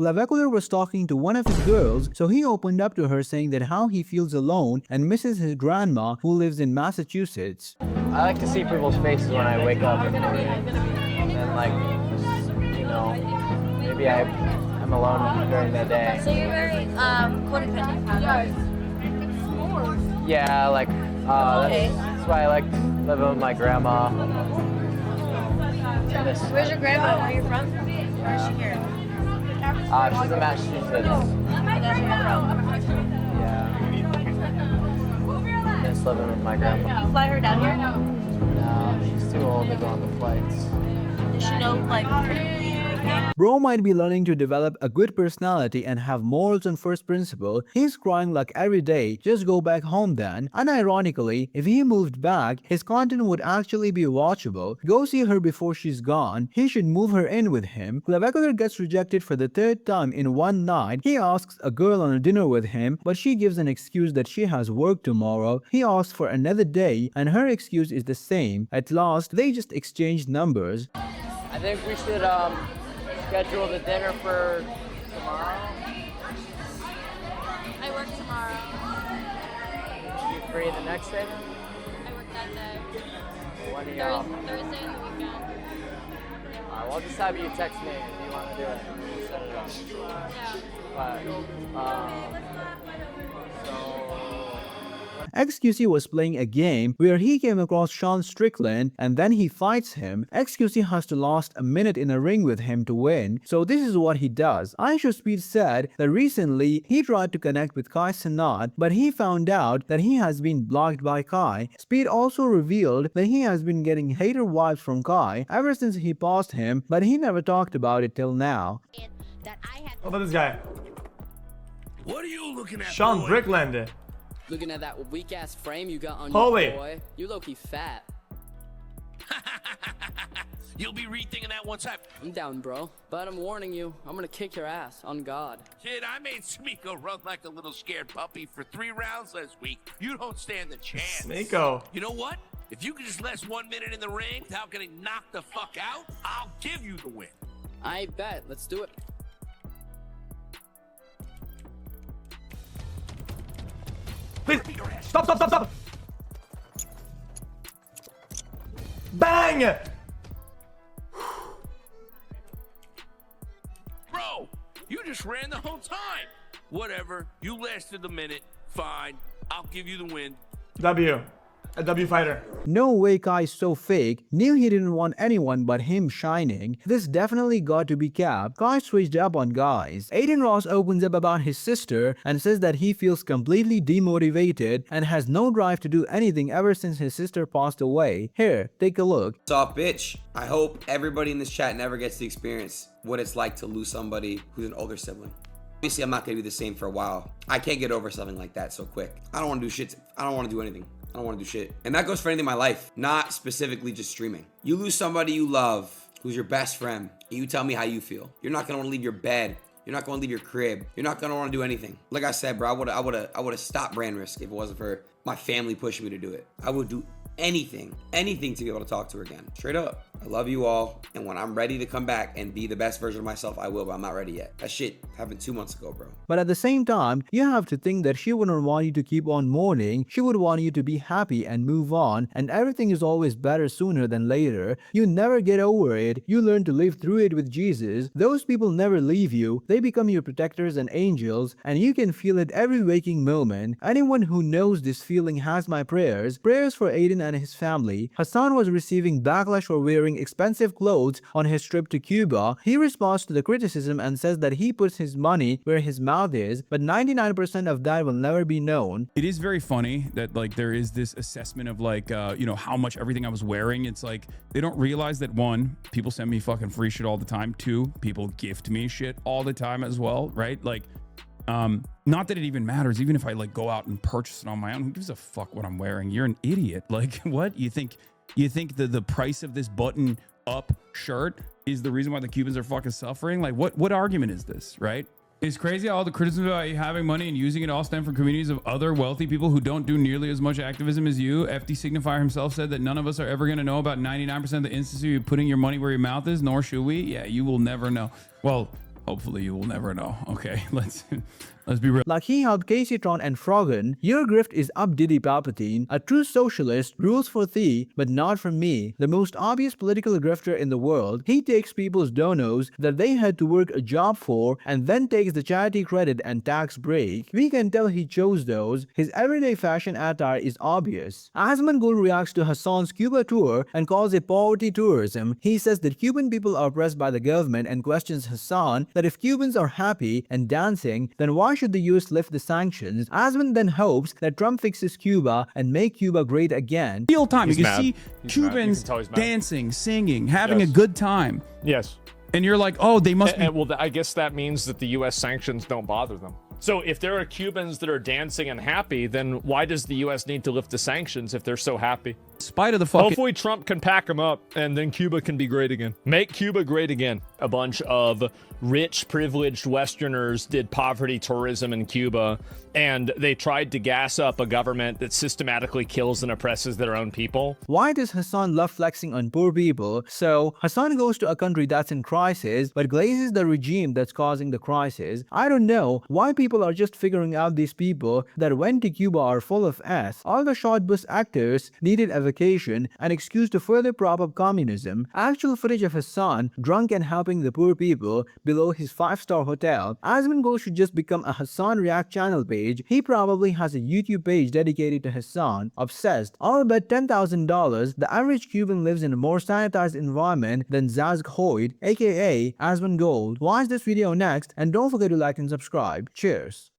Clavicular was talking to one of his girls, so he opened up to her saying that how he feels alone and misses his grandma who lives in Massachusetts. I like to see people's faces when I wake up in the morning. And then, like, you know, maybe I'm alone during the day. So you're very codependent kind of. Yeah, like, that's why I like living with my grandma. Where's your grandma? Where are you from? Where is she here? She's in Massachusetts. Yeah. Just living with my grandma. Fly her down here? No, she's too old to go on the flights. Does she know, like, Bro might be learning to develop a good personality and have morals and first principle. He's crying like every day, just go back home then. Unironically, if he moved back, his content would actually be watchable. Go see her before she's gone. He should move her in with him. Clavicular gets rejected for the third time in one night. He asks a girl on a dinner with him, but she gives an excuse that she has work tomorrow. He asks for another day, and her excuse is the same. At last, they just exchange numbers. I think we should schedule the dinner for tomorrow. I work tomorrow. You free the next day? I work that day. When are you off? Thursday and the weekend. Well, I'll just have you text me if you want to do it. We'll set it up. Yeah. XQC was playing a game where he came across Sean Strickland and then he fights him. XQC has to last a minute in a ring with him to win, so this is what he does. Ishowspeed said that recently he tried to connect with Kai Cenat, but he found out that he has been blocked by Kai. Speed also revealed that he has been getting hater vibes from Kai ever since he paused him, but he never talked about it till now. What about this guy? What are you looking at, Sean boy? Strickland. Looking at that weak-ass frame you got on Holy. you, boy. You low-key fat. You'll be rethinking that once I'm down, bro. But I'm warning you, I'm gonna kick your ass, on God. Kid, I made Smiko run like a little scared puppy for 3 rounds last week. You don't stand a chance. Smiko. You know what? If you could just last 1 minute in the ring without getting knocked the fuck out, I'll give you the win. I bet. Let's do it. Please, stop. Bang! Bro, you just ran the whole time. Whatever, you lasted a minute. Fine, I'll give you the win. W. A W fighter. No way Kai's so fake, knew he didn't want anyone but him shining. This definitely got to be capped. Kai switched up on guys. Adin Ross opens up about his sister and says that he feels completely demotivated and has no drive to do anything ever since his sister passed away. Here, take a look. Soft bitch. I hope everybody in this chat never gets to experience what it's like to lose somebody who's an older sibling. Obviously, I'm not gonna be the same for a while. I can't get over something like that so quick. I don't wanna do shit. I don't wanna do anything. I don't want to do shit. And that goes for anything in my life, not specifically just streaming. You lose somebody you love, who's your best friend, and you tell me how you feel. You're not going to want to leave your bed. You're not going to leave your crib. You're not going to want to do anything. Like I said, bro, I would have stopped brand risk if it wasn't for my family pushing me to do it. I would do anything to be able to talk to her again. Straight up. I love you all. And when I'm ready to come back and be the best version of myself, I will, but I'm not ready yet. That shit happened 2 months ago, bro. But at the same time, you have to think that she wouldn't want you to keep on mourning. She would want you to be happy and move on, and everything is always better sooner than later. You never get over it. You learn to live through it with Jesus. Those people never leave you. They become your protectors and angels, and you can feel it every waking moment. Anyone who knows this feeling has my prayers. Prayers for Adin and his family. Hasan was receiving backlash for wearing expensive clothes on his trip to Cuba. He responds to the criticism and says that he puts his money where his mouth is, but 99% of that will never be known. It is very funny that like there is this assessment of like you know, how much everything I was wearing. It's like they don't realize that 1, people send me fucking free shit all the time. 2, people gift me shit all the time as well, right? Like not that it even matters, even if I like go out and purchase it on my own. Who gives a fuck what I'm wearing? You're an idiot. Like, what you think the price of this button up shirt is the reason why the Cubans are fucking suffering? Like, what argument is this, right? It's crazy how all the criticism about you having money and using it all stem from communities of other wealthy people who don't do nearly as much activism as you. FD Signifier himself said that none of us are ever going to know about 99% of the instances of you putting your money where your mouth is, nor should we. Yeah, you will never know. Well, Hopefully you will never know. Okay, let's be real. Like he helped Casey Tron and Froggen, your grift is up Diddy Palpatine. A true socialist rules for thee, but not for me. The most obvious political grifter in the world. He takes people's donos that they had to work a job for and then takes the charity credit and tax break. We can tell he chose those. His everyday fashion attire is obvious. Asmongold reacts to Hasan's Cuba tour and calls it poverty tourism. He says that Cuban people are oppressed by the government and questions Hasan that if Cubans are happy and dancing, then why should the US lift the sanctions? Asmon then hopes that Trump fixes Cuba and make Cuba great again. Real time. He's You can mad. see He's mad. You Cubans can tell he's mad. dancing, singing, having a Yes. good time. Yes. And you're like, oh, they must be. Well, I guess that means that the U.S. sanctions don't bother them. So if there are Cubans that are dancing and happy, then why does the U.S. need to lift the sanctions if they're so happy? In spite of the fucking. Hopefully Trump can pack them up and then Cuba can be great again. Make Cuba great again. A bunch of rich, privileged Westerners did poverty tourism in Cuba, and they tried to gas up a government that systematically kills and oppresses their own people. Why does Hasan love flexing on poor people? So, Hasan goes to a country that's in crisis, but glazes the regime that's causing the crisis. I don't know why people are just figuring out these people that went to Cuba are full of ass. All the short bus actors needed a vacation, an excuse to further prop up communism. Actual footage of Hasan drunk and helping the poor people below his 5-star hotel. Asmongold should just become a Hasan React channel page. He probably has a YouTube page dedicated to Hasan. Obsessed. I'll bet $10,000 the average Cuban lives in a more sanitized environment than Zaz Hoyd, aka Asmongold. Watch this video next and don't forget to like and subscribe. Cheers.